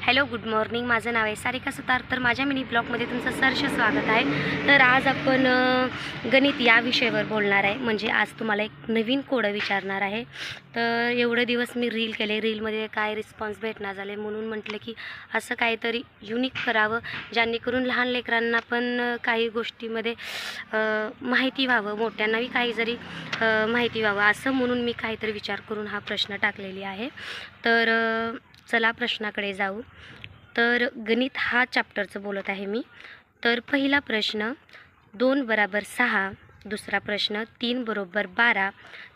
Hello good morning. माझं नाव आहे सारिका सुतार. तर माझ्या मिनी ब्लॉगमध्ये तुमचं सहर्ष स्वागत आहे. तर आज आपण गणित या विषयावर बोलणार आहे. म्हणजे आज तुम्हाला एक नवीन कोडं विचारणार आहे. तर एवढे दिवस मी रील केले, रीलमध्ये काय रिस्पॉन्स भेटणार झाले म्हणून म्हटलं की असं काहीतरी युनिक करावं, जेणेकरून लहान लेकरांना पण काही गोष्टीमध्ये माहिती व्हावं, मोठ्यांनाही काही जरी माहिती व्हावं असं म्हणून मी काहीतरी विचार करून हा प्रश्न टाकलेली आहे. तर चला प्रश्नाकडे जाऊ. तर गणित हा चॅप्टरचं बोलत आहे मी. तर पहिला प्रश्न 2 बरोबर 6, दुसरा प्रश्न 3 बरोबर 12,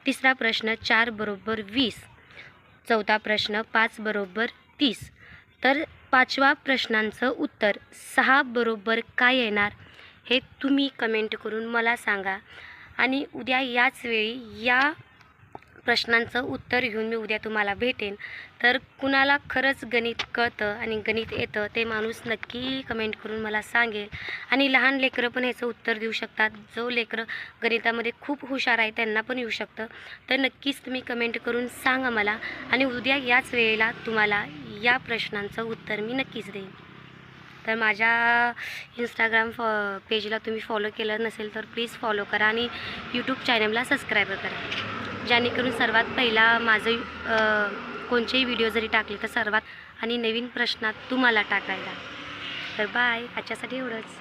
तिसरा प्रश्न 4 बरोबर 20, चौथा प्रश्न 5 बरोबर 30. तर पाचवा प्रश्नांचं उत्तर 6 बरोबर काय येणार हे तुम्ही कमेंट करून मला सांगा. आणि उद्या याच वेळी या प्रश्नांचं उत्तर घेऊन मी उद्या तुम्हाला भेटेन. तर कुणाला खरंच गणित कळतं आणि गणित येतं ते माणूस नक्की कमेंट करून मला सांगेल. आणि लहान लेकरं पण ह्याचं उत्तर देऊ शकतात. जो लेकरं गणितामध्ये खूप हुशार आहे त्यांना पण येऊ शकतं. तर नक्कीच तुम्ही कमेंट करून सांगा मला, आणि उद्या याच वेळेला तुम्हाला या प्रश्नांचं उत्तर मी नक्कीच देईन. तर माझ्या इंस्टाग्राम पेजला तुम्ही फॉलो केलं नसेल तर प्लीज फॉलो करा आणि यूट्यूब चॅनलला सबस्क्राईब करा, जेणेकरून सर्वात पहिला माझं कोणतेही व्हिडिओ जरी टाकले तर सर्वात आणि नवीन प्रश्नात तुम्हाला टाकायला. तर बाय, आजच्यासाठी एवढंच.